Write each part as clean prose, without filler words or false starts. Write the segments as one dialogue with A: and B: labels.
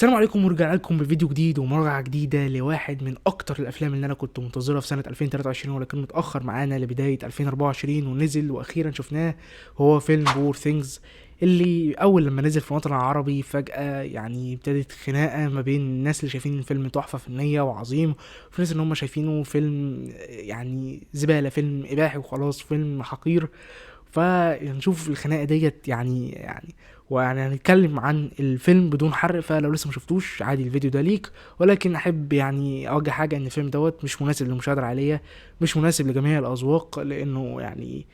A: السلام عليكم ورجعنا لكم بفيديو جديد ومراجعة جديدة لواحد من أكتر الأفلام اللي أنا كنت منتظرها في سنة 2023 ولكن متأخر معانا لبداية 2024 ونزل وأخيرا شفناه. هو فيلم بور ثينجز اللي أول لما نزل في الوطن العربي فجأة يعني ابتدت خناقة ما بين الناس اللي شايفين الفيلم تحفة فنية وعظيم وفي ناس إن هم شايفينه فيلم يعني زبالة، فيلم إباحي وخلاص، فيلم حقير. فنشوف الخناقه ديت يعني ويعني هنتكلم عن الفيلم بدون حرق، فلو لسه مشفتوش عادي الفيديو ده ليك. ولكن احب يعني اوجه حاجه ان الفيلم دوت مش مناسب للمشاهده العائليه، مش مناسب لجميع الاذواق، لانه يعني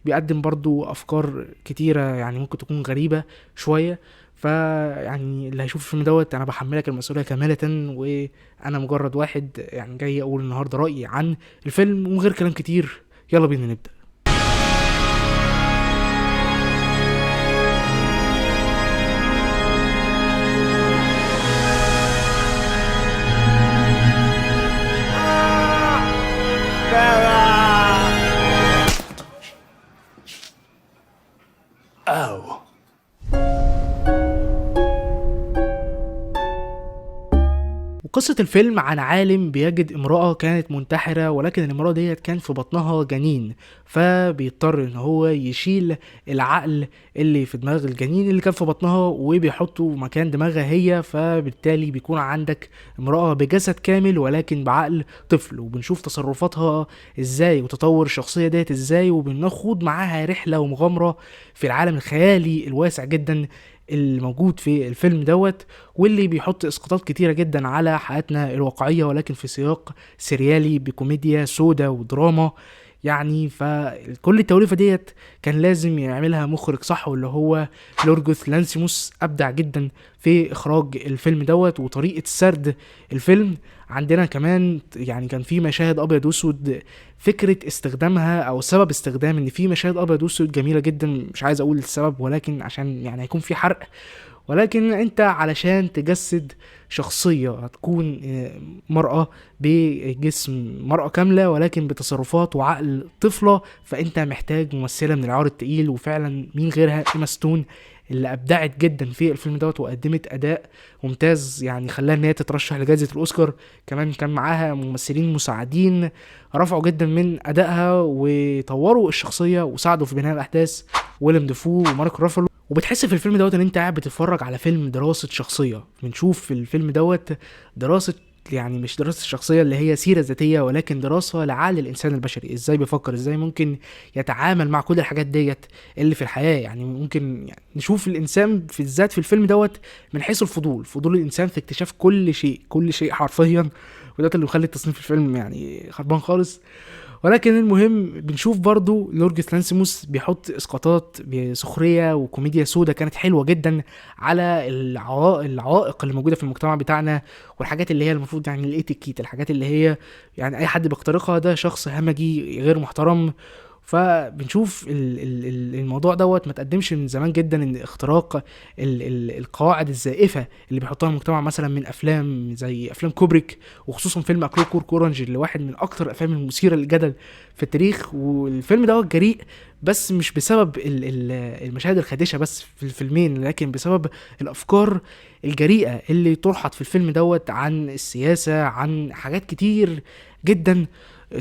A: بيقدم برضو افكار كتيره يعني ممكن تكون غريبه شويه. فيعني اللي هيشوف الفيلم دوت انا بحملك المسؤوليه كامله، وانا مجرد واحد يعني جاي اقول النهارده رايي عن الفيلم ومن غير كلام كتير. يلا بينا نبدا. Oh. وقصة الفيلم عن عالم بيجد امرأة كانت منتحرة، ولكن الامرأة ديت كان في بطنها جنين، فبيضطر ان هو يشيل العقل اللي في دماغ الجنين اللي كان في بطنها وبيحطه مكان دماغها هي، فبالتالي بيكون عندك امرأة بجسد كامل ولكن بعقل طفل. وبنشوف تصرفاتها ازاي وتطور الشخصية ديت ازاي، وبنخوض معاها رحلة ومغامرة في العالم الخيالي الواسع جدا الموجود في الفيلم دوت، واللي بيحط اسقاطات كتيره جدا على حياتنا الواقعيه ولكن في سياق سريالي بكوميديا سودا ودراما. يعني فكل التوليفه ديت كان لازم يعملها مخرج صح، واللي هو لورجوث لانسيموس ابدع جدا في اخراج الفيلم دوت وطريقه سرد الفيلم. عندنا كمان يعني كان في مشاهد ابيض واسود، فكره استخدامها او سبب استخدام ان في مشاهد ابيض واسود جميله جدا، مش عايز اقول السبب ولكن عشان يعني هيكون في حرق. ولكن انت علشان تجسد شخصية هتكون مرأة بجسم مرأة كاملة ولكن بتصرفات وعقل طفلة، فانت محتاج ممثلة من العار التقيل، وفعلا مين غيرها إيما ستون اللي ابدعت جدا في الفيلم دوت وقدمت اداء ممتاز، يعني خلاها ان هي تترشح لجائزة الاوسكار. كمان كان معاها ممثلين مساعدين رفعوا جدا من ادائها وطوروا الشخصية وساعدوا في بناء الاحداث، ويليام ديفو ومارك رافالو. وبتحس في الفيلم دوت ان انت قاعد بتتفرج على فيلم دراسة شخصية. بنشوف في الفيلم دوت دراسة، يعني مش دراسة الشخصية اللي هي سيرة ذاتية ولكن دراسة لعقل الإنسان البشري، إزاي بيفكر، إزاي ممكن يتعامل مع كل الحاجات ديت اللي في الحياة. يعني ممكن يعني نشوف الإنسان في الذات في الفيلم دوت من حيث فضول الإنسان في اكتشاف كل شيء حرفيا، وده اللي مخلي تصنيف الفيلم يعني خربان خالص. ولكن المهم بنشوف برضو لورجس لانسيموس بيحط اسقاطات بسخريه وكوميديا سودا كانت حلوه جدا على العوائق اللي موجوده في المجتمع بتاعنا، والحاجات اللي هي المفروض يعني الاتيكيت، الحاجات اللي هي يعني اي حد بيخترقها ده شخص همجي غير محترم. فبنشوف الموضوع دوت ما تقدمش من زمان جدا، ان اختراق القواعد الزائفه اللي بيحطها المجتمع مثلا من افلام زي افلام كوبريك، وخصوصا فيلم اكلوكور اورنج اللي واحد من اكتر الافلام المثيره للجدل في التاريخ. والفيلم دوت جريء بس مش بسبب المشاهد الخادشه بس في الفيلمين، لكن بسبب الافكار الجريئه اللي طرحت في الفيلم دوت عن السياسه، عن حاجات كتير جدا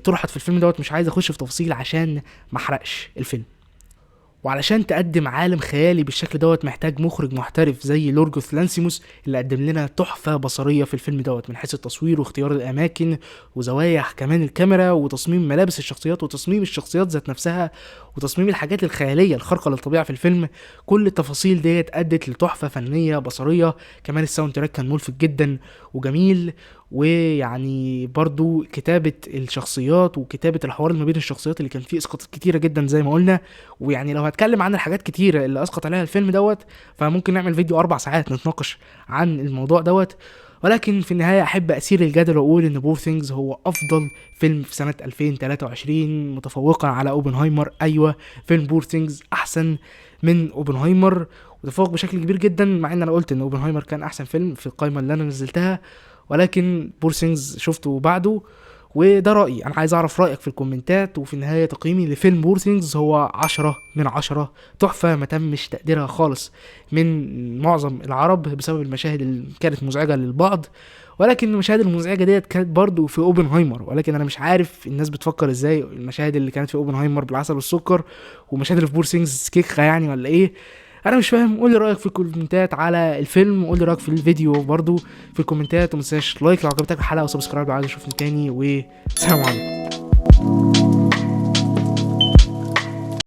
A: طرحت في الفيلم دوت. مش عايز اخش في تفاصيل عشان ما احرقش الفيلم. وعلشان تقدم عالم خيالي بالشكل دوت محتاج مخرج محترف زي لورجوث لانسيموس اللي قدم لنا تحفة بصرية في الفيلم دوت من حيث التصوير واختيار الأماكن وزوايا كمان الكاميرا وتصميم ملابس الشخصيات وتصميم الشخصيات ذات نفسها وتصميم الحاجات الخيالية الخارقة للطبيعة في الفيلم. كل التفاصيل ديت أدت لتحفة فنية بصرية. كمان الساوند تراك كان ملفت جدا وجميل، ويعني برضو كتابة الشخصيات وكتابة الحوار ما بين الشخصيات اللي كان فيه اسقاطات كتيرة جدا زي ما قلنا. ويعني لو هتكلم عن الحاجات كتيرة اللي اسقط عليها الفيلم دوت فممكن نعمل فيديو 4 ساعات نتناقش عن الموضوع دوت. ولكن في النهاية احب اسير الجدل واقول ان بور ثينجز هو افضل فيلم في سنة 2023 متفوقا على اوبنهايمر. ايوه، فيلم بور ثينجز احسن من اوبنهايمر وتفوق بشكل كبير جدا، مع ان انا قلت ان اوبنهايمر كان احسن فيلم في القائمة اللي انا نزلتها، ولكن بور ثينجز شفته بعده وده رايي، انا عايز اعرف رايك في الكومنتات. وفي النهايه تقييمي لفيلم بور ثينجز هو 10/10، تحفه ما تمش تقديرها خالص من معظم العرب بسبب المشاهد اللي كانت مزعجه للبعض، ولكن المشاهد المزعجه ديت كانت برضو في اوبنهايمر. ولكن انا مش عارف الناس بتفكر ازاي، المشاهد اللي كانت في اوبنهايمر بالعسل والسكر ومشاهد اللي في بور ثينجز كيكه يعني ولا ايه؟ انا مش فاهم. قول لي رايك في الكومنتات على الفيلم، وقول لي رايك في الفيديو برضو في الكومنتات، وما تنساش لايك لو عجبتك الحلقه وسبسكرايب لو عايز تشوفني تاني، وسلام عليكم.